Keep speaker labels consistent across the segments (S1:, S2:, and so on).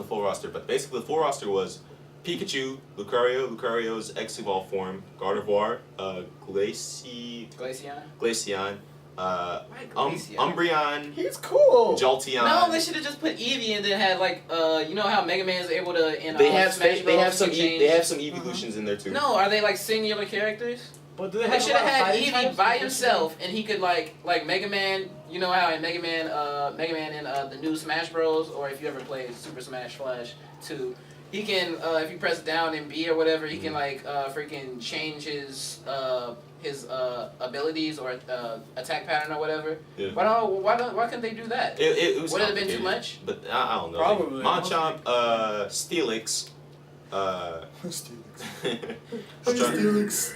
S1: full roster, but basically the full roster was Pikachu, Lucario's X-Evolve form, Gardevoir, Glaceon, Umbreon,
S2: He's cool.
S1: Jolteon.
S3: No, they should have just put Eevee and then had like you know how Mega Man's able to in
S1: They have
S3: Smash
S1: they have
S3: Bros.
S1: some
S3: change.
S1: they have some evolutions in there too.
S3: No, are they like singular characters?
S4: But do they
S3: They
S4: have
S3: should have had
S4: fighting
S3: Eevee
S4: types?
S3: by himself, and he could like Mega Man. You know how in Mega Man in the new Smash Bros. Or if you ever played Super Smash Flash 2, he can if you press down and B or whatever, he can like freaking change his abilities or attack pattern or whatever.
S1: Yeah.
S3: Why couldn't they do that?
S1: It was
S3: Would it have been too
S1: complicated,
S3: much?
S1: But I don't know.
S2: Probably.
S1: Machamp, Steelix,
S2: Steelix.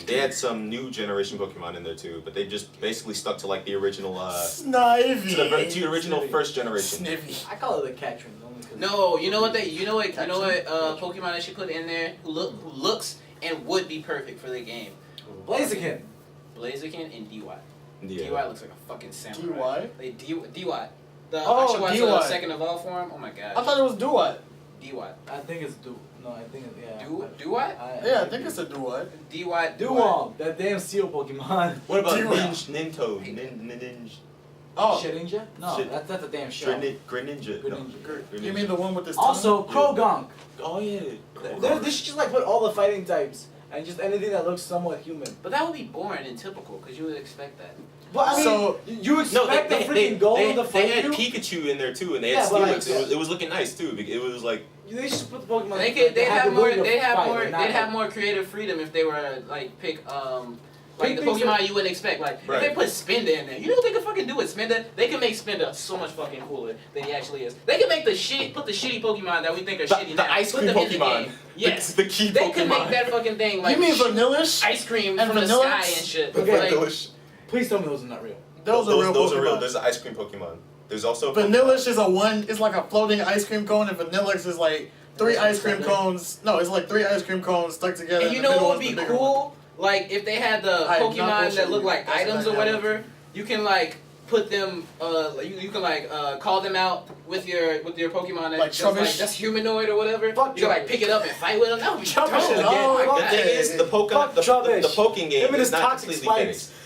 S1: they had some new generation Pokemon in there too, but they just basically stuck to like the original
S2: Snivy.
S1: to the original first generation.
S2: Sniffy.
S4: I call it the Catron only because.
S3: No, you know what Pokemon they should put in there who looks and would be perfect for the game.
S4: Blaziken.
S3: Blaziken and DY.
S1: Yeah.
S3: DY looks like a fucking samurai.
S2: DY?
S3: DY. The
S2: Oh,
S3: Oshawott
S2: DY.
S3: second evolved form. Oh my god.
S2: I thought it was Duat.
S3: DY.
S4: I think it's No, I think yeah.
S3: DY?
S2: Yeah, I think it's a Duat.
S3: DY.
S4: Duwom, that damn seal Pokemon.
S1: What about
S2: Zero.
S1: Nintoad? Ninja?
S2: Oh,
S4: Shedinja? No,
S1: Shit.
S4: that's a damn shell.
S1: Greninja. No.
S4: Greninja.
S2: you mean the one with this
S4: Also, Krogonk.
S1: Oh yeah.
S4: They should just like put all the fighting types and just anything that looks somewhat human.
S3: But that would be boring and typical because you would expect that.
S4: But I mean,
S2: So-
S4: you expect the freaking goal to
S1: they
S4: fight
S1: had
S4: you?
S1: Pikachu in there too, and they
S4: Yeah,
S1: had
S4: but like-
S1: Steelix. It was looking nice too. It was like
S4: They should put the Pokemon.
S3: They'd have
S4: more.
S3: more creative freedom if they were like pick like the
S4: things
S3: Pokemon you wouldn't expect. Like
S1: Right.
S3: if they put Spinda in there, you know what they could fucking do with Spinda? They can make Spinda so much fucking cooler than he actually is. They can make put the shitty Pokemon that we think are shitty
S1: the
S3: now.
S1: ice
S3: put
S1: cream
S3: them in the
S1: Pokemon.
S3: game. Yes.
S1: The key
S3: They
S1: Pokemon.
S3: could make that fucking thing like
S2: you mean Vanillish?
S3: ice cream
S2: and
S3: from the
S2: Vanilla?
S3: sky and shit.
S4: Okay.
S3: Like,
S4: Please tell me those are not real.
S2: Those are real
S1: Those
S2: Pokemon.
S1: are real. There's an ice cream Pokemon. There's also
S2: Vanillish is it's like a floating ice cream cone, and Vanillix is like three ice cream cones. No, it's like three ice cream cones stuck together.
S3: and you
S2: the
S3: know
S2: middle
S3: what would
S2: one's
S3: be
S2: the bigger one.
S3: cool? Like if they had the
S2: I am not
S3: Pokemon that
S2: bullshitting
S3: look
S2: you.
S3: like
S2: That's
S3: items
S2: what
S3: or
S2: I know.
S3: whatever, you can like put them you can like call them out with your Pokemon
S2: Like
S3: that's like
S2: Trubbish?
S3: that's humanoid or whatever.
S4: Fuck
S3: you can like
S4: Trubbish.
S3: pick it up and fight with them. That would be
S2: Trubbish
S3: dope.
S2: is
S3: Again,
S2: all
S3: like
S2: fuck
S3: that.
S1: The thing is, the
S4: Trubbish.
S1: poking game
S4: Him and
S1: is
S4: his
S1: not
S4: toxic
S1: completely
S4: spikes.
S1: finished.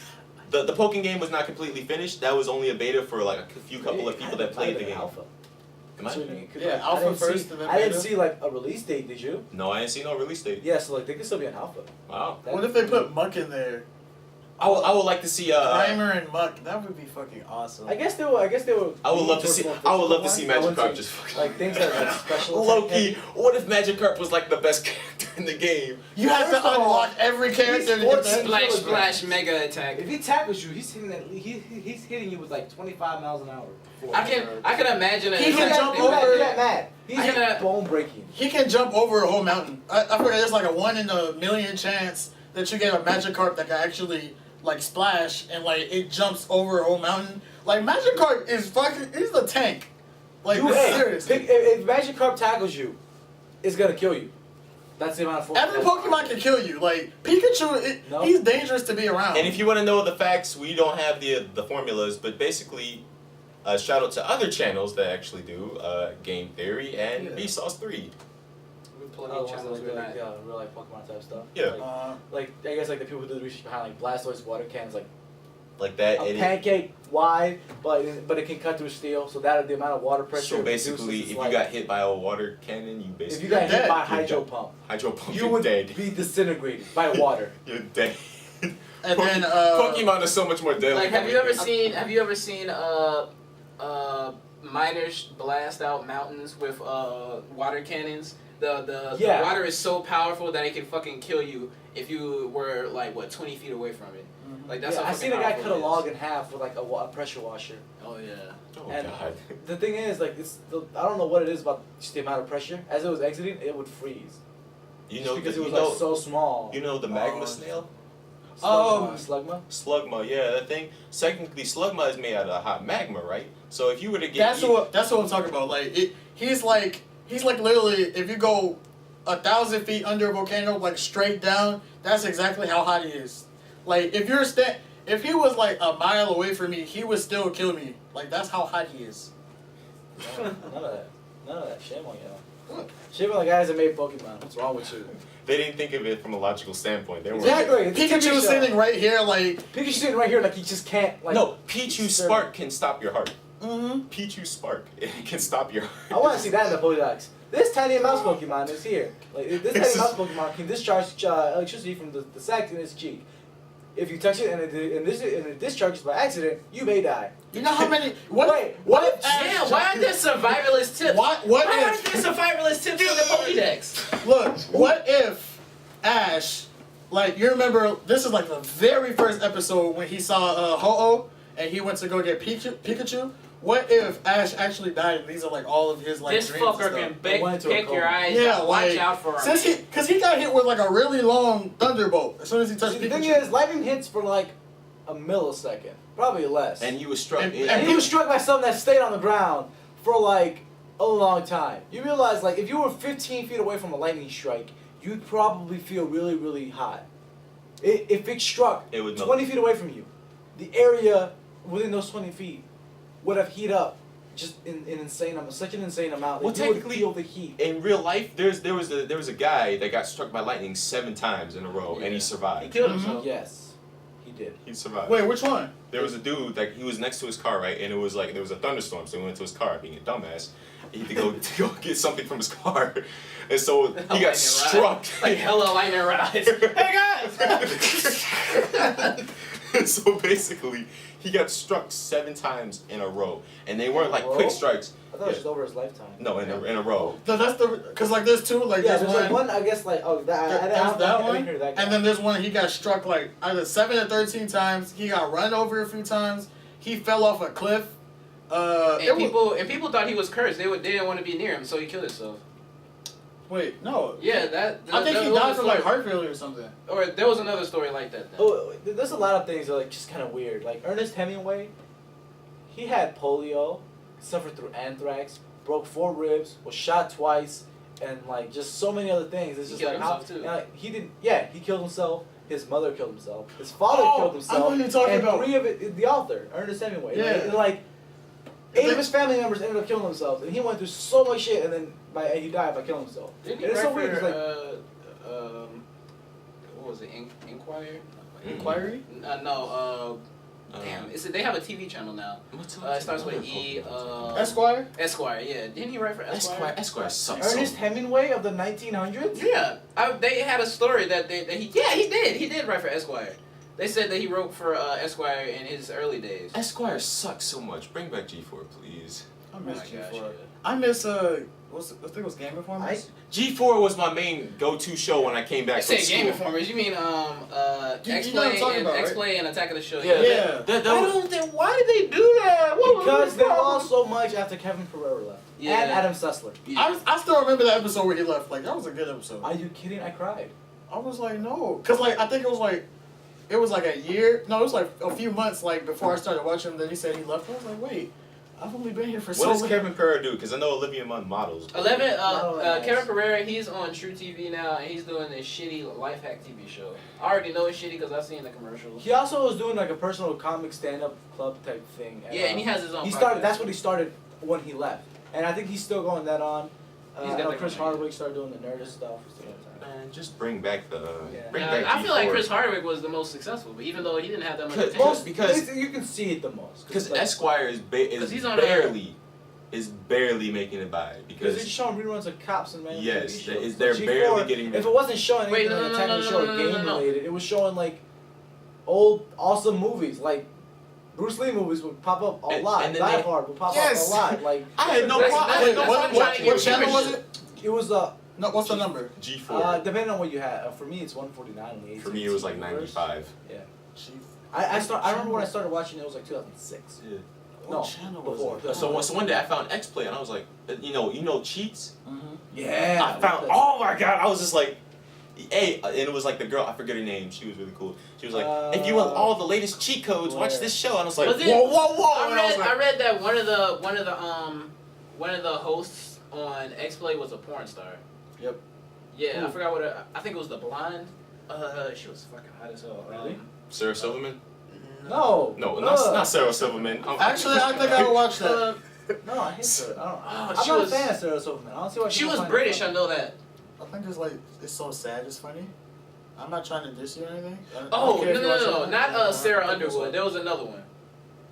S1: The poking game was not completely finished. That was only a beta for like a few couple of people that played the game.
S4: Alpha.
S1: Am I?
S2: Yeah,
S4: I
S2: alpha
S4: didn't
S2: first
S4: see-
S2: and then
S4: I didn't
S2: beta.
S4: see like a release date. Did you?
S1: No, I didn't see no release date.
S4: Yeah, so like they could still be an alpha.
S1: Wow.
S2: What if they put Muck in there?
S1: I would like to see
S2: Primer and Muck. That would be fucking awesome.
S4: I guess they were.
S1: I would love to see Magikarp just fucking
S4: like things that are like special.
S1: low key. What if Magikarp was like the best character in the game?
S2: You have to
S4: First of all,
S2: unlock every character to get
S4: sports-
S2: that.
S3: Splash Mega Attack.
S4: If he tackles you, he's hitting that. He's hitting you with like 25 miles an hour.
S3: I can imagine
S2: He can
S3: attack
S2: jump
S3: like that.
S2: over-
S4: that mad. He's
S3: I can-
S4: bone breaking.
S2: He can jump over a whole mountain. I forget there's like a 1 in a million chance that you get a Magikarp that can actually like splash and like it jumps over a whole mountain. Like Magikarp is fucking. He's a tank. Like
S4: Dude, hey,
S2: seriously.
S4: if Magikarp tackles you, it's gonna kill you. That's the amount of force.
S2: Every Pokemon can kill you. Like Pikachu,
S4: No.
S2: he's dangerous to be around.
S1: And if you want to know the facts, we don't have the formulas, but basically, shout out to other channels that actually do Game Theory and
S4: Yeah.
S1: Vsauce 3.
S3: Plenty
S4: Oh,
S3: of channels
S4: real,
S3: for
S4: like,
S3: that.
S4: real life Pokemon type stuff.
S1: Yeah.
S4: Like I guess like the people who do the research behind like Blastoise water cannons, like
S1: Like that.
S4: a
S1: and
S4: pancake wide, but it can cut through steel, so that the amount of water pressure.
S1: So
S4: it
S1: basically,
S4: produces
S1: if
S4: is
S1: you
S4: like,
S1: got hit by a water cannon, you
S4: if
S1: basically
S4: you got hit
S2: dead.
S4: by a
S1: You're
S4: hydro
S1: dead.
S4: pump,
S1: hydro pump,
S4: you
S1: you're
S4: would
S1: dead.
S4: be disintegrated by water.
S1: You're dead.
S2: And then
S1: Pokemon are so much more deadly.
S3: Like, have you ever seen miners blast out mountains with water cannons? The
S4: Yeah.
S3: water is so powerful that it can fucking kill you if you were like 20 feet away from it. Like that's
S4: Yeah,
S3: how
S4: I
S3: fucking
S4: seen a guy
S3: powerful
S4: cut a
S3: it is.
S4: log in half with like a pressure washer.
S3: Oh yeah.
S1: Oh
S4: And
S1: god.
S4: the thing is, like, I don't know what it is about just the amount of pressure. As it was exiting, it would freeze.
S1: You
S4: Just
S1: know,
S4: because
S1: you
S4: it was
S1: know,
S4: like so small.
S1: you know the magma
S2: Oh,
S1: snail,
S4: Slugma.
S1: Slugma. Yeah, that thing. Technically, Slugma is made out of hot magma, right? So if you were to get
S2: that's what I'm talking about. Like he's like literally if you go 1,000 feet under a volcano like straight down, that's exactly how hot he is. Like if he was like a mile away from me, he would still kill me. Like that's how hot he is.
S4: None of that. None of that Shame on y'all.
S2: What?
S4: Shame on the guys that made Pokemon. What's wrong with you?
S1: They didn't think of it from a logical standpoint. They were
S4: Exactly. It's a TV
S2: Pikachu
S4: show.
S2: sitting right here, like.
S4: Pikachu sitting right here, like he just can't. Like,
S1: no, Pichu
S4: serve-
S1: Spark can stop your heart.
S2: Mm-hmm.
S1: Pichu Spark, it can stop your heart.
S4: I want to see that in the Pokédex. This tiny mouse Pokemon is here. Like this tiny mouse Pokemon can discharge electricity from the sac in its cheek. If you touch it and it discharges by accident, you may die.
S2: You know how many? What?
S4: Wait,
S2: What?
S4: what?
S2: If Ash
S3: Yeah, why aren't there survivalist tips?
S2: What
S3: Why
S2: if?
S3: aren't there survivalist tips for the Pokédex?
S2: Look, what if Ash, like, you remember, this is like the very first episode when he saw Ho-Oh and he went to go get Pikachu? What if Ash actually died and these are like all of his like
S3: This
S2: dreams and
S3: fucker
S2: stuff?
S3: can
S4: I went to a
S3: pick your
S4: coma.
S3: eyes
S2: Yeah,
S3: out.
S2: like,
S3: Watch out for
S2: since
S3: him.
S2: because he got hit with like a really long thunderbolt as soon as he touched
S4: See, the
S2: Pikachu.
S4: thing is, lightning hits for like a millisecond, probably less.
S1: And he was struck.
S2: And-
S4: And he was struck by something that stayed on the ground for like a long time. You realize, like, if you were 15 feet away from a lightning strike, you'd probably feel really, really hot. If it struck
S1: It would melt.
S4: 20 feet away from you, the area within those 20 feet would have heat up just in such an insane amount that
S1: Well,
S4: you would
S1: technically-
S4: feel the heat.
S1: In real life, there was a guy that got struck by lightning 7 times in a row, and he
S3: He
S1: survived.
S3: killed
S2: Mhm.
S3: himself.
S4: Yes, he did.
S1: He survived.
S2: Wait, which one?
S1: There was a dude that he was next to his car, right? And it was like there was a thunderstorm, so he went to his car, being a dumbass. He had to go get something from his car, and so he
S3: Lightning
S1: got
S3: rod.
S1: struck.
S3: Like hella lightning rods. Hey guys!
S1: So basically, he got struck 7 times in a row, and they weren't like
S4: In a row?
S1: quick strikes.
S4: I thought it was just over his lifetime.
S1: No, in a row.
S2: So that's the because like there's two like
S4: Yeah,
S2: there's
S4: there's like one, I guess, like, oh, that, I
S2: There's
S4: didn't
S2: that
S4: I
S2: one,
S4: didn't hear that guy.
S2: and then there's one he got struck like either 7 or 13 times. He got run over a few times. He fell off a cliff.
S3: And people thought he was cursed. They didn't want to be near him, so he killed himself.
S2: Wait, no.
S3: Yeah, that.
S2: I think
S3: that
S2: he
S3: was
S2: died
S3: a
S2: from like
S3: story.
S2: heart failure or something.
S3: Or there was another story like that. Then.
S4: Oh, there's a lot of things that are like just kind of weird. Like Ernest Hemingway, he had polio, suffered through anthrax, broke 4 ribs, was shot twice, and like just so many other things. It's
S3: He
S4: just
S3: killed
S4: like how
S3: himself, too.
S4: he didn't. Yeah, he killed himself. His mother killed himself. His father
S2: Oh,
S4: killed
S2: I
S4: himself.
S2: know what you're talking
S4: and
S2: about.
S4: 3 of it, the author Ernest Hemingway.
S2: Yeah.
S4: Like 8 of his family members ended up killing themselves, and he went through so much shit, and then he died by killing himself.
S3: Didn't he
S4: And it's so
S3: write
S4: weird.
S3: for,
S4: It's like
S3: what was it? Inquirer?
S2: Inquiry?
S3: No. Damn. They have a TV channel now. It starts with E.
S2: Esquire?
S3: Esquire. Yeah. Didn't he write for Esquire?
S1: Esquire sucks.
S4: Ernest Hemingway of the 1900s.
S3: Yeah. They had a story that he did. He did write for Esquire. They said that he wrote for Esquire in his early days.
S1: Esquire sucks so much. Bring back G4, please.
S2: I
S3: Oh
S2: miss
S3: my
S2: G4.
S3: gosh, yeah.
S2: I miss I think it was Game Informers.
S1: G4 was my main go-to show when I came back
S3: I
S1: from
S3: said
S1: school.
S3: Game Informers. You mean
S2: You know what I'm
S3: X-Play
S2: talking
S3: and
S2: about, right?
S3: X-Play and Attack of the Show?
S1: Yeah.
S2: Yeah.
S1: That was,
S3: Why did they do that?
S4: Because they lost so much after Kevin Pereira left.
S3: Yeah.
S4: And Adam Sessler.
S2: I still remember that episode where he left. Like that was a good episode.
S4: Are you kidding? I cried.
S2: I was like, no, cause like I think it was like a year. No, it was like a few months like before I started watching him. Then he said he left. I was like, wait, I've only been here for so
S1: what does
S2: long.
S1: Kevin Pereira do? Because I know Olivia Munn models.
S3: 11.
S4: Nice.
S3: Kevin Pereira. He's on True TV now, and he's doing this shitty life hack TV show. I already know it's shitty because I've seen the commercials.
S4: He also was doing like a personal comic stand-up club type thing.
S3: Yeah, and he has his own.
S4: He
S3: podcast.
S4: started. That's what he started when he left, and I think he's still going that on.
S3: He's
S4: I
S3: got
S4: know
S3: that
S4: Chris
S3: going.
S4: Hardwick started doing the Nerdist stuff. He's doing that.
S1: Man, just bring back the.
S4: Yeah.
S1: Bring
S3: Yeah,
S1: back
S3: I feel like
S1: G4.
S3: Chris Hardwick was the most successful, but even though he didn't have that much
S1: Cause-
S3: attention.
S1: because-
S4: you can see it the most.
S1: Because
S4: like,
S1: Esquire is
S3: 'Cause he's on
S1: is barely making it by
S4: because
S1: because
S4: it's showing reruns of Cops and Man.
S1: Yes,
S4: TV shows.
S1: they're
S4: G4,
S1: barely getting.
S4: If it wasn't showing
S3: Wait,
S4: anything
S3: no,
S4: like
S3: no,
S4: Attack
S3: no,
S4: of the
S3: no,
S4: Show
S3: no,
S4: or
S3: no,
S4: game
S3: no.
S4: related, it was showing like old awesome movies like. Bruce Lee movies would pop up a
S1: And-
S4: lot.
S1: and then
S4: Die
S1: they-
S4: Hard would pop
S1: Yes!
S4: up a lot. Like
S1: I had no
S3: That's-
S1: problem. I
S3: that's-
S1: had no
S3: that's
S1: problem
S3: what I'm
S1: watching
S3: trying
S2: What
S3: to
S2: channel
S3: get
S2: was
S3: you.
S2: it?
S4: it was
S2: No, what's the number?
S1: G4.
S4: depending on what you had. For me, it's 149 on the
S1: For me, it was like
S4: AT&T universe.
S1: 95.
S4: Yeah.
S2: Jeez.
S4: I remember when I started watching it was like 2006.
S1: Yeah.
S2: What
S4: No,
S2: channel was
S4: before.
S2: it?
S1: So one day I found X-Play and I was like, you know cheats.
S2: Mm-hmm.
S4: Yeah.
S1: I found. Oh my god! I was just like, hey, and it was like the girl. I forget her name. She was really cool. She was like, if you want all the latest cheat codes, watch
S4: Where?
S1: this show. And I was like,
S3: Was it-
S1: whoa! And I was
S3: I
S1: like,
S3: read that one of the hosts on X-Play was a porn star.
S2: Yep.
S3: Yeah,
S4: Who?
S3: I forgot what. I think it was the blonde. She was fucking hot as hell.
S4: Really?
S1: Sarah Silverman?
S4: No.
S1: No, not Sarah Silverman.
S2: Actually, I think I would watch that.
S4: No, I hate Sarah. I'm
S3: she
S4: not
S3: was-
S4: a fan of Sarah Silverman. I don't see why
S3: She
S4: people
S3: was
S4: find it
S3: British, I
S4: funny.
S3: know that.
S2: I think it's like it's so sad. It's funny. I'm not trying to diss you or anything. I don't
S3: Oh,
S2: care if you watch
S3: no,
S2: it.
S3: not Sarah
S2: I think it's
S3: Underwood. There was another one.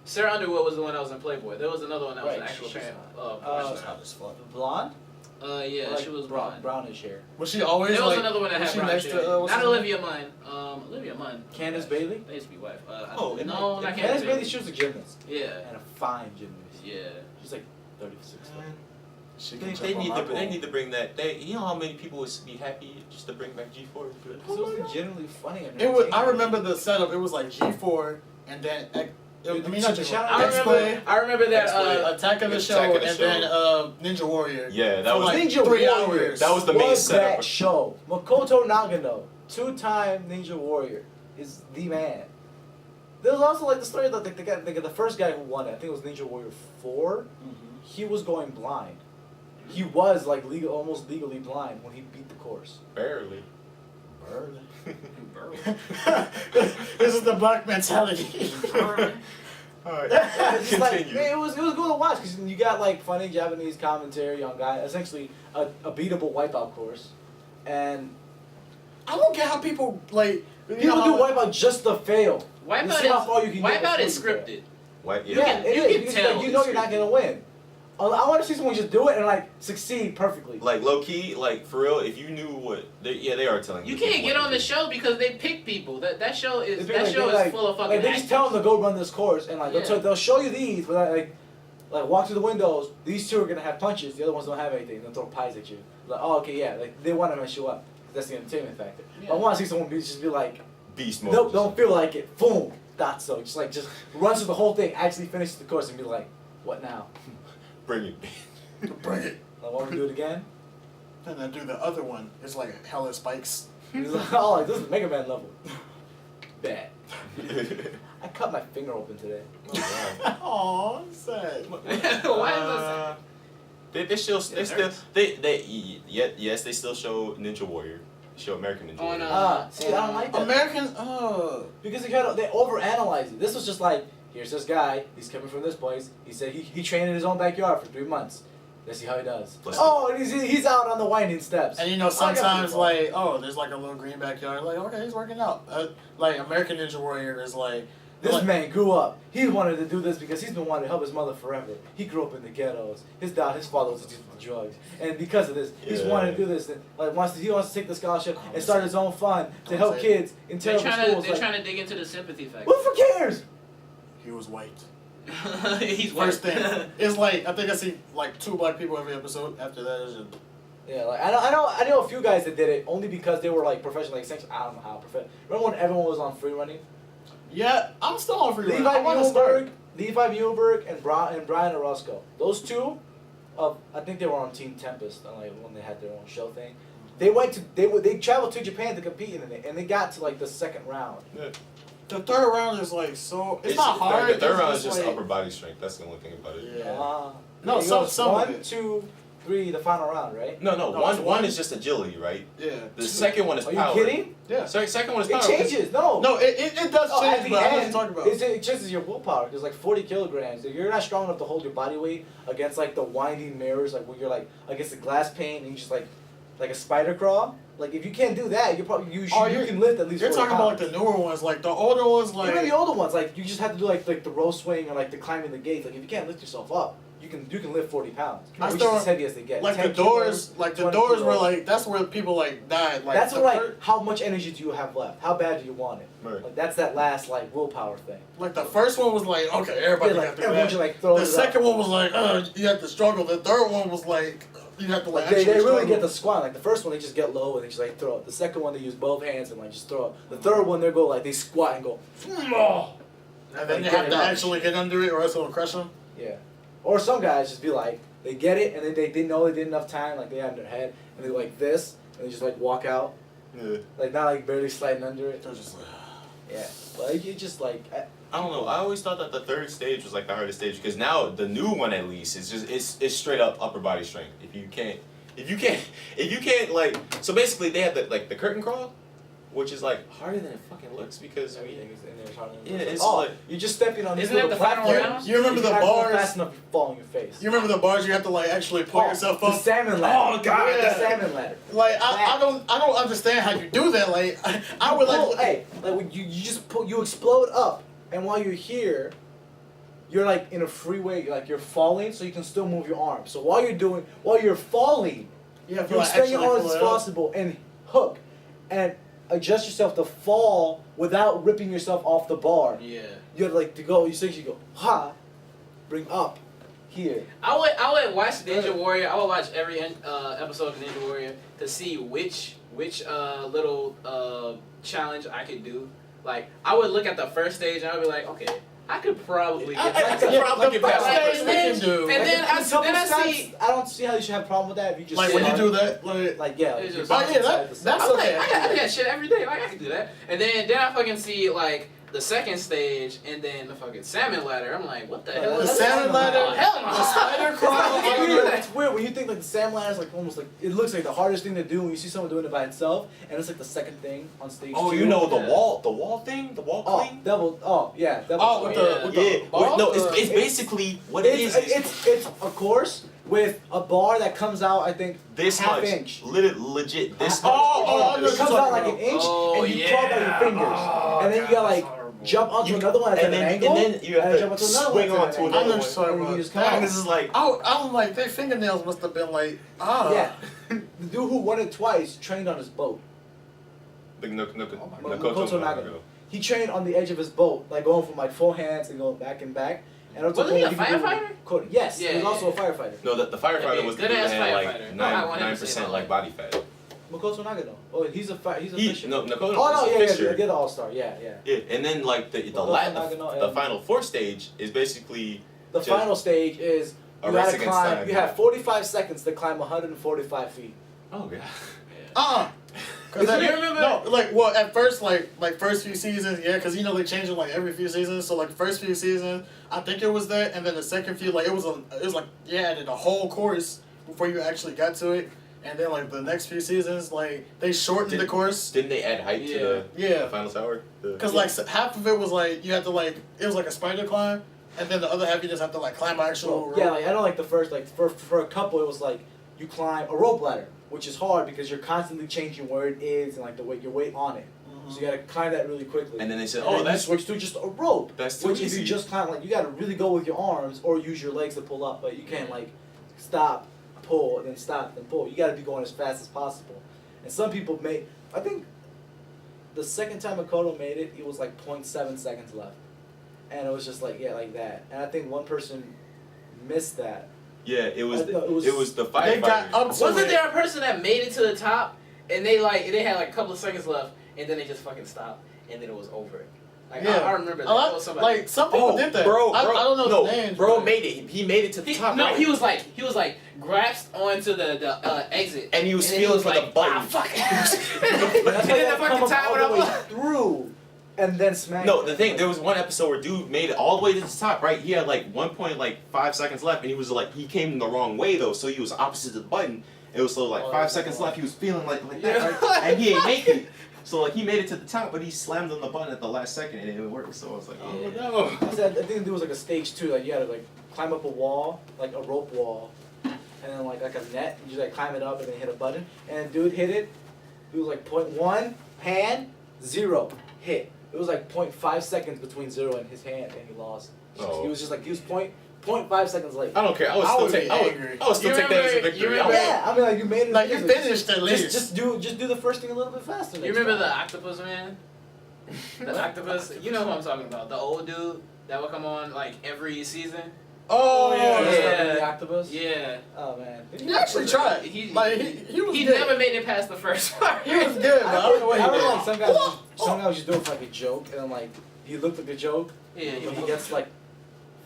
S3: Sarah Underwood was the one that was in Playboy. There was another one that was
S4: Right,
S3: an actual
S4: she's
S3: parent.
S2: She's hot as fuck.
S4: Blonde?
S3: Yeah,
S4: Like
S3: she was
S4: brown,
S3: blonde.
S4: brownish hair.
S2: Was she always
S3: There was
S2: like?
S3: another one that
S2: was
S3: had
S2: she
S3: brown
S2: next
S3: hair.
S2: to what's
S3: Not
S2: her name?
S3: Olivia Munn. Olivia Munn.
S4: Candace Bailey?
S3: They used to be wife.
S1: Oh, and
S3: no,
S1: like-
S3: not
S4: Candace
S3: Candace
S4: Bailey,
S3: Bailey.
S4: she was a gymnast.
S3: Yeah,
S4: And a fine gymnast.
S3: yeah.
S4: She's like 36.
S2: She
S1: They,
S2: can
S1: they
S2: jump
S1: need
S2: on
S1: to
S2: my
S1: they
S2: pole.
S1: need to bring that. You know how many people would be happy just to bring back G4?
S4: Because it was legitimately funny. And
S2: It was. I
S4: entertaining.
S2: remember the setup. It was like G4 and then I mean not
S4: The
S2: G4.
S4: channel-
S3: I remember that.
S2: Attack of the Show,
S1: Attack of the
S2: and
S1: Show.
S2: then Ninja Warrior.
S1: Yeah, that
S2: For
S1: was
S2: like
S4: Ninja
S2: 3
S4: Warrior.
S2: hours.
S1: That was the main
S4: Was
S1: setup.
S4: that show. Makoto Nagano, 2-time Ninja Warrior, is the man. There was also like the story that the first guy who won it, I think it was Ninja Warrior 4, he was going blind. He was like almost legally blind when he beat the course.
S1: barely.
S2: This is the black mentality.
S1: Alright,
S4: It's like,
S1: continue.
S4: man, it was cool to watch because you got like funny Japanese commentary on guy, essentially a beatable wipeout course, and
S2: I don't get how people like. You
S4: people
S2: know,
S4: do wipeout just to fail. To
S3: Wipeout
S4: see how far you can get
S3: Wipeout
S4: before
S3: is
S4: you fail.
S3: scripted.
S1: White,
S3: You
S4: Yeah,
S3: can-
S4: it
S3: you
S4: is,
S3: can
S4: because,
S3: tell
S4: like, you know
S3: it's
S4: you're not gonna win. I want to see someone just do it and like succeed perfectly.
S1: Like low key, like for real. If you knew what, they are telling
S3: You
S1: you.
S3: can't get on the show because they pick people. That show is
S4: They pick,
S3: full of fucking.
S4: Like they just tell them to go run this course and like
S3: Yeah.
S4: they'll show you these, but like walk through the windows. These two are gonna have punches. The other ones don't have anything. They'll throw pies at you. Like oh okay yeah, like they want to mess you up. That's the entertainment factor.
S3: Yeah.
S4: But I want to see someone just be like,
S1: beast mode.
S4: nope, don't feel like it. Boom, not so. Just runs through the whole thing, actually finishes the course and be like, what now?
S1: Bring it.
S2: bring it.
S4: Like want to do it again?
S2: Then I do the other one. It's like hella spikes.
S4: He's like, oh, like, this is Mega Man level. Bad. I cut my finger open today.
S2: Aw, sad.
S3: Why is that?
S1: Yes, they still show Ninja Warrior. They show American Ninja
S3: Oh,
S1: Warrior.
S3: no.
S4: See, I don't like that.
S2: American.
S4: Because they overanalyze it. This was just like, here's this guy, he's coming from this place. He said he trained in his own backyard for 3 months. Let's see how he does.
S1: Let's
S4: Oh, and he's out on the winding steps.
S2: And you know,
S4: I got
S2: sometimes
S4: people.
S2: like, oh, there's like a little green backyard. Like, okay, he's working out. Like American Ninja Warrior is like.
S4: This
S2: like,
S4: man grew up. He wanted to do this because he's been wanting to help his mother forever. He grew up in the ghettos. His father was addicted to drugs, and because of this, he's
S1: Yeah.
S4: wanting to do this. And like he wants to take the scholarship and start his own fund to
S2: Don't
S4: help
S2: say
S4: kids in
S3: They're
S4: terrible
S3: trying to
S4: schools.
S3: they're
S4: Like,
S3: trying to dig into the sympathy factor.
S4: who the fuck cares?
S2: He was white.
S3: He's
S2: First
S3: white.
S2: thing. It's like I think I see like 2 black people every episode. After that, it's just.
S4: Yeah, like I know a few guys that did it only because they were like professional. Like essentially, I don't know how professional. Remember when everyone was on free running?
S2: Yeah, I'm still on free run. I want to
S4: Levi Muehlberg and Brian Orozco. Those two, I think they were on Team Tempest, like when they had their own show thing. They traveled to Japan to compete in it, and they got to like the second round.
S1: Yeah.
S2: The third round is like so. It's not hard.
S1: The third
S2: it's
S1: round is just
S2: like,
S1: upper body strength. That's the only thing about it.
S2: Yeah.
S4: No,
S2: No, some of
S4: 1,
S2: it.
S4: 2, 3, the final round, right?
S1: No,
S2: No,
S1: one
S2: it's
S1: one
S2: one.
S1: is just agility, right?
S2: Yeah.
S1: The second one is
S4: Are
S1: power.
S4: you kidding?
S2: Yeah.
S1: Second one is
S4: It
S1: power.
S4: changes. No.
S2: No, it does
S4: Oh, at
S2: change,
S4: the
S2: but I
S4: end,
S2: wasn't talking about.
S4: it changes your willpower. There's like 40 kilograms. If you're not strong enough to hold your body weight against like the winding mirrors, like when you're like against the glass pane and you just like a spider crawl. Like if you can't do that, you can lift at least.
S2: You're
S4: 40
S2: talking about like
S4: pounds.
S2: the newer ones, like the older ones, like.
S4: Even the older ones, like you just have to do like the row swing or like the climbing the gates. Like if you can't lift yourself up, you can lift 40 pounds.
S2: I
S4: Which
S2: still-
S4: is as heavy as they get.
S2: Like
S4: 10
S2: the doors,
S4: kilos,
S2: like the
S4: 20
S2: doors were
S4: kilos.
S2: like that's where people like died. Like
S4: That's
S2: the
S4: like
S2: fir-
S4: how much energy do you have left? How bad do you want it?
S1: Right.
S4: Like that's that last like willpower thing.
S2: like the first one was like okay, everybody
S4: Yeah,
S2: got
S4: like
S2: to do
S4: everyone
S2: that.
S4: should like throw
S2: The
S4: it
S2: second
S4: up.
S2: one was like you have to struggle. The third one was like you have to like
S4: They
S2: actually
S4: really
S2: struggle.
S4: get the squat. Like the first one, they just get low and they just like throw it. The second one, they use both hands and like just throw it. The third one, they go like they squat and go.
S2: And then
S4: Like,
S2: you
S4: get
S2: have
S4: it
S2: to
S4: up.
S2: actually get under it, or else it'll crush them.
S4: Yeah. Or some guys just be like, they get it and then they know they did enough time, like they have in their head, and they go like this and they just like walk out,
S1: Yeah.
S4: like not like barely sliding under it.
S2: They're just like.
S4: Yeah. Like you just like.
S1: I don't know. I always thought that the third stage was like the hardest stage because now the new one at least is just it's straight up upper body strength. If you can't like so basically they had the curtain crawl, which is like harder than it fucking looks because
S4: Everything is in there is harder than
S1: Yeah, it's
S4: oh,
S1: like-
S4: you're just stepping on this
S3: Isn't that
S4: little
S3: the final
S4: platform.
S3: round?
S2: You remember the
S4: You're not going
S2: bars?
S4: fast enough, you fall on your face.
S2: You remember the bars you have to like actually pull yourself
S4: The
S2: up?
S4: salmon ladder.
S1: Oh, God.
S4: The
S2: Yeah.
S4: salmon ladder.
S2: Like I don't understand how you do that. Like I would
S4: Pull,
S2: like.
S4: hey, like when you just pull, you explode up, and while you're here, you're like in a freeway, like you're falling, so you can still move your arms. So while you're falling,
S2: You have to
S4: you
S2: like
S4: extend your
S2: actually
S4: arms
S2: pull
S4: as
S2: it up.
S4: possible and hook, and adjust yourself to fall without ripping yourself off the bar.
S3: Yeah.
S4: You have like to go. You go ha, bring up, here.
S3: I would watch Ninja Warrior. I would watch every episode of Ninja Warrior to see which little challenge I could do. Like I would look at the first stage and I would be like, okay, I could probably get
S1: I
S3: that.
S1: could probably
S2: the
S1: get past
S2: first
S1: that.
S2: stage we can do.
S3: And then I
S4: Couple
S3: see.
S4: I don't see how you should have a problem with that if you just
S2: Like
S4: sit
S2: when you
S4: on
S2: do
S4: it.
S2: that,
S4: Like yeah,
S3: It's
S4: you're
S3: just-
S4: bouncing
S2: Oh, yeah,
S4: side to side.
S2: that's
S3: I'm like,
S2: okay.
S3: I got shit every day. Like I can do that. And then I fucking see like the second stage and then the fucking salmon ladder. I'm like, what the hell?
S2: the
S3: is
S2: salmon
S3: this?
S2: ladder,
S3: Oh, hell no.
S2: the spider crawl.
S3: Yeah.
S4: It's weird. It's weird when you think like the salmon ladder is like almost like it looks like the hardest thing to do when you see someone doing it by itself, and it's like the second thing on stage.
S1: Oh,
S4: two.
S1: you know the
S3: Yeah.
S1: wall thing, the wall
S4: Oh,
S1: cling.
S4: double. Oh, yeah, double.
S2: Oh, with
S3: Yeah.
S2: the with
S1: Yeah,
S2: the ball.
S1: no,
S2: The-
S1: it's basically what it is.
S4: It's a course with a bar that comes out. I think
S1: This
S4: half
S1: much,
S4: inch.
S1: legit this
S4: Oh,
S1: much.
S2: oh,
S4: it
S2: this
S4: comes
S2: is
S4: out
S2: like
S4: like an inch,
S3: Oh,
S4: and you
S3: yeah.
S4: crawl by your fingers,
S3: Oh,
S4: and then you
S3: God,
S4: gotta like
S3: that's horrible.
S4: jump onto
S1: You-
S4: another one at
S1: and
S4: an
S1: then-
S4: angle,
S1: and then you have
S4: and
S1: to
S4: jump onto another
S1: swing
S4: one
S1: onto
S4: at an
S1: another
S4: angle,
S2: one. Sorry,
S4: and you
S2: bro.
S4: just come
S2: Dang,
S4: out.
S1: This is like
S2: I'm like their fingernails must have been like
S4: Yeah, the dude who won it twice trained on his boat.
S1: the
S4: Makoto Nagano. He trained on the edge of his boat, like going from like full hands and going back and back. And it
S3: Wasn't he a
S4: you could do-
S3: firefighter?
S4: Yes,
S3: Yeah,
S4: he was also
S3: yeah.
S4: a firefighter.
S1: No, the firefighter
S3: Okay,
S1: was the
S3: good
S1: dude that
S3: ass
S1: had
S3: firefighter.
S1: like
S3: No, I want him to say
S1: 9% like body fat.
S4: Makoto Nagano. Oh, he's a fisher.
S1: No, Nakoto
S4: Oh no,
S1: is a
S4: yeah, yeah,
S1: fisher.
S4: the other all-star. Yeah, yeah.
S1: Yeah, and then like the
S4: Nagano
S1: the
S4: and-
S1: final fourth stage is basically
S4: The
S1: Just
S4: final stage is
S1: a
S4: you
S1: race
S4: gotta
S1: against
S4: climb.
S1: time.
S4: You have 45 seconds to climb 145 feet.
S1: oh god.
S2: Cause
S3: You remember-
S2: No, like well, at first, like first few seasons, yeah, cause you know they change it like every few seasons. So like the first few seasons, I think it was that, and then the second few, like it was like you added a whole course before you actually got to it, and then like the next few seasons, like they shortened the course.
S1: Didn't they add height to the
S2: Yeah,
S1: final tower?
S2: cause like half of it was like you had to like it was like a spider climb, and then the other half you just have to like climb an actual.
S4: Yeah,
S2: rope.
S4: like I know, like the first, like for a couple, it was like you climb a rope ladder, which is hard because you're constantly changing where it is and like the weight, your weight on it. So you gotta climb that really quickly.
S1: And then they said,
S4: And
S1: "Oh,
S4: then you
S1: that's
S4: switch to just a rope."
S1: that's too
S4: Which
S1: easy."
S4: if you just climb, like you gotta really go with your arms or use your legs to pull up, but you can't like stop, pull, and then stop, then pull. You gotta be going as fast as possible. And some people made, I think, the second time Makoto made it, it was like 0.7 seconds left, and it was just like yeah, like that. And I think one person missed that.
S1: yeah, it was
S4: I think
S1: it was the
S2: They got
S1: firefighter.
S2: up to
S3: Wasn't
S2: it.
S3: there a person that made it to the top and they had like a couple of seconds left and then they just fucking stopped and then it was over. Like
S2: Yeah.
S3: I remember that.
S2: A lot-
S3: That was somebody.
S2: like some people did that.
S1: Bro,
S2: I don't know
S1: no,
S2: the names.
S1: bro
S2: but-
S1: made it. He made it to the top. right?
S3: he was like grasped onto the exit
S1: And he was
S3: then
S1: feeling for the
S3: like,
S1: button.
S3: Ah, fuck.
S4: That's
S3: and
S4: why
S3: then
S4: you
S3: the
S4: gotta
S3: fucking
S4: come up
S3: time
S4: all
S3: went
S4: the way
S3: up.
S4: through, and then smack.
S1: No, the thing, there was one episode where dude made it all the way to the top, right? He had like 1.5 seconds left, and he was like, he came the wrong way though, so he was opposite the button. It was so like
S4: Oh,
S1: 5
S4: that's
S1: seconds
S4: cool.
S1: left, he was feeling like that,
S3: Yeah.
S1: right? And he ain't make it. So like he made it to the top, but he slammed on the button at the last second, and it didn't work. So I was like, oh
S3: Yeah.
S1: no.
S4: I think there was like a stage 2, like you had to like climb up a wall, like a rope wall, and then like a net, and you like climb it up and then hit a button, and dude hit it. It was like 0.1 hand, 0 hit. It was like 0.5 seconds between 0 and his hand, and he lost.
S1: Oh.
S4: He was just like he was 0.5 seconds late.
S1: I don't care. I
S2: I
S1: would
S2: would
S1: still
S2: be
S1: take.
S2: angry.
S1: I would still
S3: You
S1: take that as a
S3: remember-
S1: victory.
S3: you
S1: I would-
S3: remember-
S4: Yeah, I mean like you made it.
S2: Like you finished at least.
S4: Just do the first thing a little bit faster.
S3: You
S4: next
S3: remember the
S4: time.
S3: octopus man? The octopus. You know who I'm talking about? The old dude that would come on like every season.
S2: Oh
S4: Yeah.
S3: Yeah.
S4: The octopus.
S3: Yeah.
S4: Oh man.
S2: He actually tried.
S3: He-
S2: Like he was
S3: He
S2: good.
S3: never made it past the first part.
S2: He was good, but I don't know what
S4: I
S2: he
S4: remember
S2: did.
S4: like some guys just do it for like a joke, and then like he looked at the joke.
S3: Yeah,
S4: When he gets like,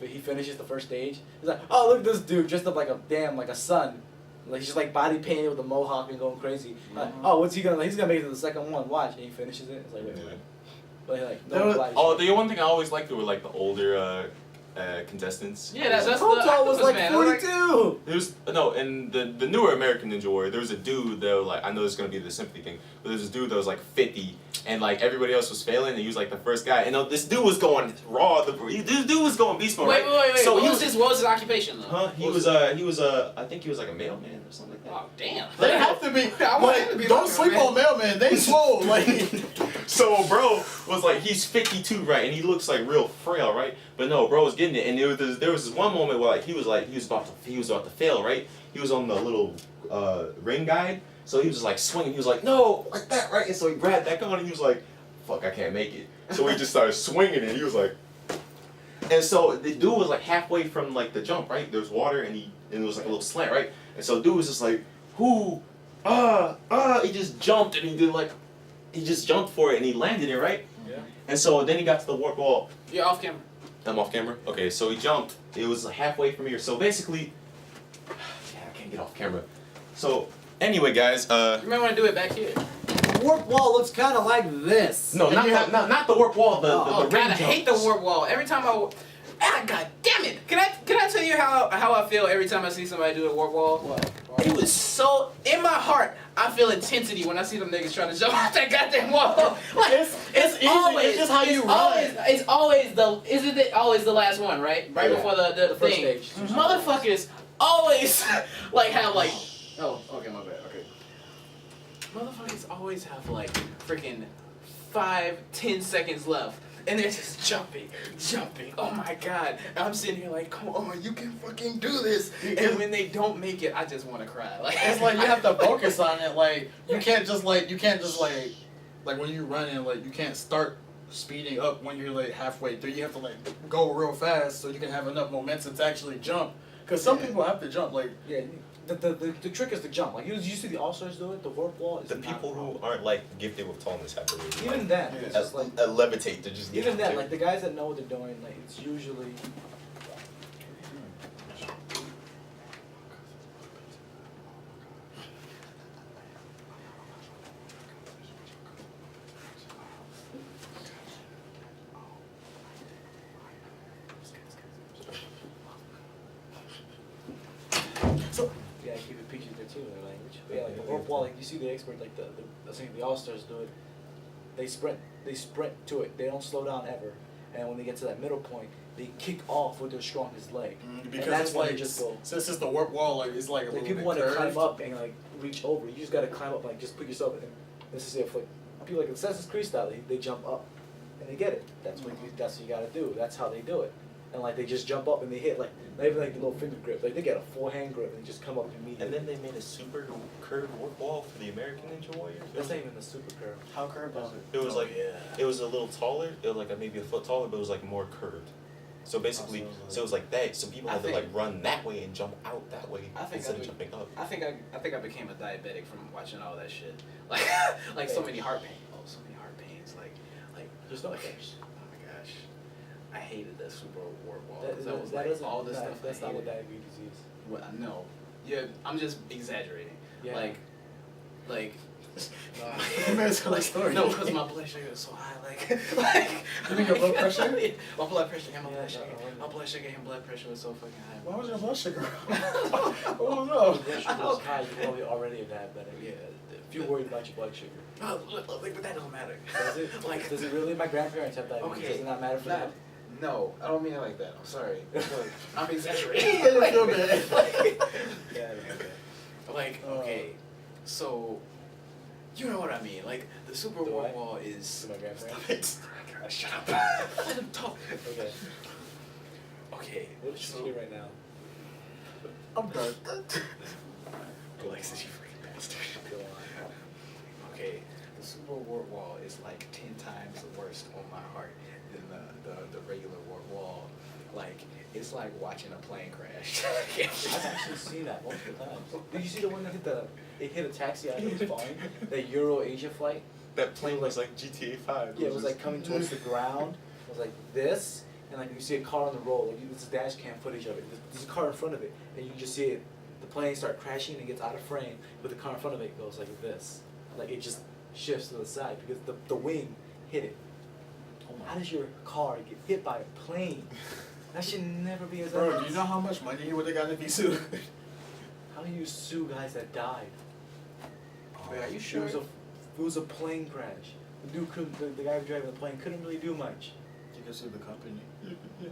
S4: he finishes the first stage. He's like, oh look at this dude dressed up like a sun, like he's just like body painted with a mohawk and going crazy. Like, oh what's he gonna? He's gonna make it to the second one. Watch, and he finishes it. It's like wait,
S1: Yeah.
S4: wait. But like
S2: There
S4: no
S2: was-
S4: flash.
S1: Oh, the one thing I always liked were like the older contestants.
S3: Yeah, that's the
S4: Total was
S3: octopus
S4: like
S3: man.
S4: 42.
S1: There's no in the newer American Ninja Warrior. There was a dude that was like, I know this is gonna be the sympathy thing, but there's this dude that was like 50, and like everybody else was failing, and he was like the first guy. And this dude was going raw. This dude was going beast mode, right?
S3: Wait.
S1: So
S3: What was his occupation though?
S1: Huh? He was I think he was like a mailman or something like that.
S3: Oh damn.
S2: They have to be.
S3: I want him to be
S2: Like, don't
S3: like
S2: sleep
S3: that,
S2: on mailman. They swole. Like,
S1: So bro was like, he's 52, right, and he looks like real frail, right? But no, bro was getting it, and there was this one moment where he was about to fail, right? He was on the little ring guide, so he was just like swinging. He was like, no, like that, right? And so he grabbed that gun, and he was like, fuck, I can't make it. So he just started swinging, and he was like, and so the dude was like halfway from like the jump, right? There was water, and it was like a little slant, right? And so dude was just like, he just jumped, and he just jumped for it, and he landed it, right?
S4: Yeah.
S1: And so then he got to the warp wall.
S3: You're off camera.
S1: I'm off camera? Okay, so he jumped. It was halfway from here. So basically, yeah, I can't get off camera. So anyway, guys,
S3: You might want to do it back here.
S4: The warp wall looks kind of like this.
S1: no, not the warp wall. The
S3: Oh
S1: ring
S3: God, I hate the
S1: jumps.
S3: warp wall. Every time God damn it! Can I tell you how I feel every time I see somebody do a warp wall?
S4: What?
S3: It was so in my heart. I feel intensity when I see them niggas trying to jump off that goddamn wall. Like
S2: it's easy. It's just how you run.
S3: Isn't it always the last one, right? Right
S1: Yeah.
S3: before the
S4: First
S3: thing.
S4: stage.
S3: Motherfuckers always like have like. Oh, okay, my bad. Okay. Motherfuckers always have like freaking 5-10 seconds left. And they're just jumping. Oh my god. And I'm sitting here like, come on, you can fucking do this. And when they don't make it, I just want to cry. Like
S2: It's like you have to focus on it. Like you can't just like when you're running, like you can't start speeding up when you're like halfway through. You have to like go real fast so you can have enough momentum to actually jump. Cause some people have to jump. Like
S4: Yeah. The trick is to jump. Like you see the all-stars do it. The warp wall is
S1: The
S4: not
S1: people
S4: a
S1: who
S4: problem.
S1: aren't like gifted with tallness have to really
S4: Even then,
S2: Yeah.
S4: it's just like
S1: levitate to just get
S4: even
S1: up
S4: then,
S1: there.
S4: like the guys that know what they're doing, like it's usually.
S2: so,
S4: Yeah, keep it PG-13 language. But yeah, like the warp wall, like you see the expert, like I think the all-stars do it. They sprint to it. They don't slow down ever. And when they get to that middle point, they kick off with their strongest leg.
S2: because
S4: and that's
S2: it's
S4: when
S2: like
S4: they just go.
S2: since it's the warp wall, like it's like a
S4: Like
S2: little
S4: people
S2: bit
S4: want to
S2: curved.
S4: climb up and like reach over. You just gotta climb up, like just put yourself in. This is if like people like Assassin's Creed style, they jump up and they get it. That's what you gotta do. That's how they do it. And like they just jump up and they hit like not even like the little finger grip. Like they get a full hand grip and they just come up immediately.
S1: And then they made a super curved warp wall for the American Ninja Warriors.
S4: That's not even the super curve.
S2: How curved was it?
S1: It was
S3: Oh,
S1: like it was a little taller. It was like maybe a foot taller, but it was like more curved. So basically, so it was like that. So people
S3: I
S1: had to
S3: think-
S1: like run that way and jump out that way
S3: I think
S1: instead
S3: I
S1: of
S3: would-
S1: jumping up.
S3: I think I became a diabetic from watching all that shit. Like so many heart pains. Oh, so many heart pains. Like
S4: There's no
S3: like,
S4: curves.
S3: oh my gosh, I hated that super warp wall.
S4: That,
S3: 'cause
S4: that,
S3: that was
S4: that
S3: like
S4: doesn't-
S3: all this
S4: that-
S3: stuff.
S4: That's
S3: I
S4: not what
S3: hated.
S4: diabetes is.
S3: Well, no, yeah, I'm just exaggerating.
S4: Yeah.
S3: Like.
S2: That's a story.
S3: No, because my blood sugar is so high. Like
S2: You mean your blood pressure?
S3: My blood pressure and my blood sugar.
S4: Yeah.
S3: My blood sugar and blood pressure was so fucking high.
S2: Why was your blood sugar? oh
S4: If your
S2: no.
S4: blood sugar is high, you're probably already a diabetic.
S3: Yeah.
S4: If you're worried about your blood sugar.
S3: No, but that don't matter.
S4: Does it?
S3: Like,
S4: Does it really? My grandparents have diabetes.
S3: Okay.
S4: Does it not matter for
S3: Nah,
S4: them?
S3: no, I don't mean it like that. I'm sorry. Look, I'm exaggerating.
S2: He didn't feel bad.
S4: Yeah,
S3: Like, okay, so you know what I mean? Like the super
S4: Do
S3: warp
S4: I?
S3: wall is.
S4: To my grandparents.
S3: God, shut up. Let him talk.
S4: Okay.
S3: Okay.
S4: What is she
S3: so
S4: doing right now?
S2: I'm done.
S3: Alexis, you freaking bastard.
S4: Go on.
S3: Okay, the super warp wall is like 10 times the worst on my heart than the regular warp wall. Like, it's like watching a plane crash.
S4: I've actually seen that multiple times. Did you see the one that hit a taxi as it was falling? The Euro Asia flight?
S1: That plane was like GTA 5.
S4: Yeah, it was like coming towards the ground. It was like this, and like you see a car on the road. Like it's a dash cam footage of it. There's a car in front of it, and you just see it. The plane start crashing and it gets out of frame, but the car in front of it goes like this. Like it just shifts to the side because the wing hit it. How does your car get hit by a plane? That should never be as
S2: Bro, do you know how much money he would have gotten if he sued?
S4: How do you sue guys that died?
S3: Wait, are you
S4: It
S3: sure?
S4: was a plane crash. The dude couldn't. The guy driving the plane couldn't really do much.
S2: You can sue the company.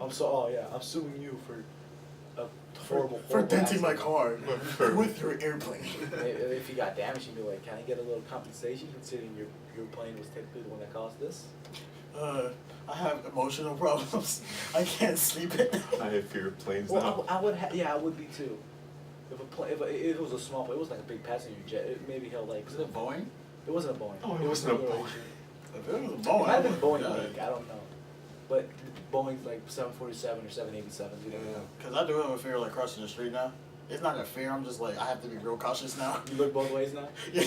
S4: I'm I'm suing you for a horrible.
S2: For
S4: horrible
S2: denting my
S4: accident.
S2: car with your airplane.
S4: If you got damaged, you'd be like, can I get a little compensation considering your plane was technically the one that caused this?
S2: I have emotional problems. I can't sleep at night.
S1: I have fear of planes
S4: Well,
S1: now.
S4: I would. Yeah, I would be too. If it was a small plane, it was like a big passenger jet. It maybe held like.
S2: Was it a Boeing?
S4: It wasn't a Boeing.
S1: Oh, it wasn't a
S4: regular
S1: Boeing.
S4: Asian.
S2: If it was a
S4: It
S2: Boeing,
S4: might have been Boeing.
S2: yeah.
S4: Like, I don't know. But Boeing's like 747 or 787. You don't know.
S2: Because I do have a fear like crossing the street now. It's not a fear, I'm just like, I have to be real cautious now.
S4: You look both ways now.
S2: Yeah.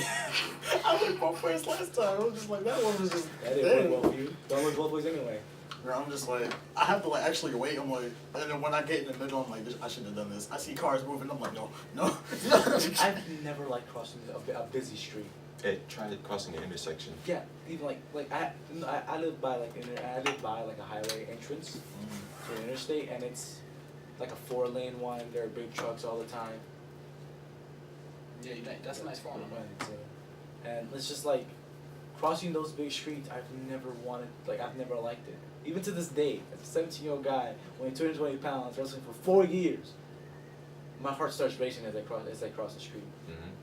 S2: I looked both ways last time. I was just like, that one was just.
S4: That didn't work well for you. Don't look both ways anyway.
S2: Bro, I'm just like, I have to like actually wait. I'm like, and then when I get in the middle, I'm like, I should have done this. I see cars moving. I'm like, no.
S4: I've never liked crossing a busy street.
S1: Hey, try crossing the intersection.
S4: Yeah, even like I live by like I live by like a highway entrance to the interstate, and it's like a 4-lane one. There are big trucks all the time.
S3: Yeah, that's a nice phone.
S4: And it's just like crossing those big streets. I've never wanted, like I've never liked it. Even to this day, as a 17-year-old guy, when he turned 20 pounds, wrestling for 4 years, my heart starts racing as I cross the street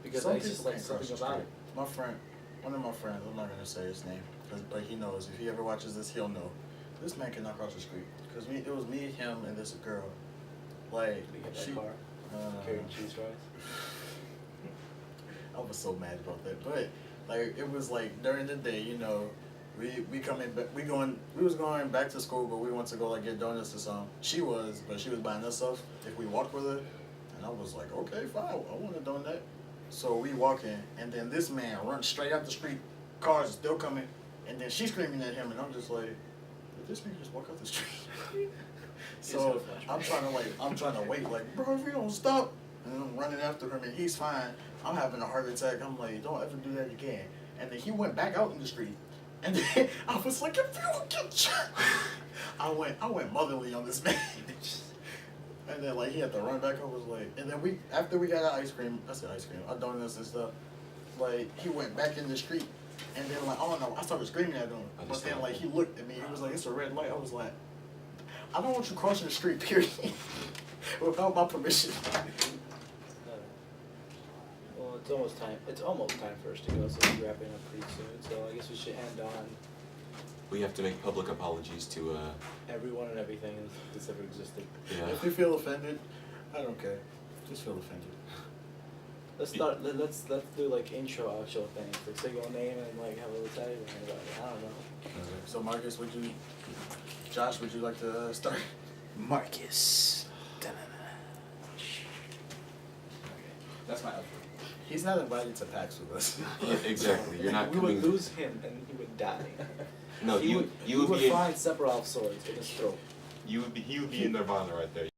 S4: because
S2: Some
S4: it's just
S2: people
S4: like
S2: can't cross
S4: something
S2: the
S4: about
S2: street.
S4: it.
S2: My friend, one of my friends, I'm not gonna say his name, but he knows. If he ever watches this, he'll know. This man cannot cross the street because it was me, him, and this girl. Like
S4: We hit that
S2: she,
S4: car, carrying cheese fries.
S2: I was so mad about that, but like it was like during the day, you know, we coming back, we was going back to school, but we went to go like get donuts or something. She was buying us stuff if we walked with her, and I was like, okay, fine, I want a donut. So we walk in, and then this man runs straight out the street. Cars still coming, and then she's screaming at him, and I'm just like, did this man just walk out the street? So I'm trying to wait, like, bro, if you don't stop, and I'm running after him, and he's fine. I'm having a heart attack. I'm like, don't ever do that again. And then he went back out in the street, and then I was like, if you don't get shot, I went motherly on this man. And then like he had to run back. I was like, and then after we got our donuts and stuff, like he went back in the street, and then like, oh no, I started screaming at him. But then like he looked at me, he was like, it's a red light. I was like, I don't want you crossing the street, period, without my permission.
S4: Well, it's almost time. It's almost time for us to go, so we're wrapping up pretty soon. So I guess we should end on
S1: We have to make public apologies to
S4: everyone and everything that's ever existed.
S1: yeah.
S2: If you feel offended, I don't care. Just feel offended.
S4: Let's start. Let's do like intro, outro things. Like say your name and like have a little chat about it. I don't know.
S2: So Marcus, Josh, would you like to start?
S3: Marcus. That's my outfit.
S2: He's not invited to PAX with us.
S1: Yeah, exactly. You're not
S4: We
S1: coming.
S4: would lose him and he would die.
S1: No,
S4: he
S1: you would
S4: would
S1: be in,
S4: find Sephiroth swords in his throat.
S1: he would be in Nirvana right there.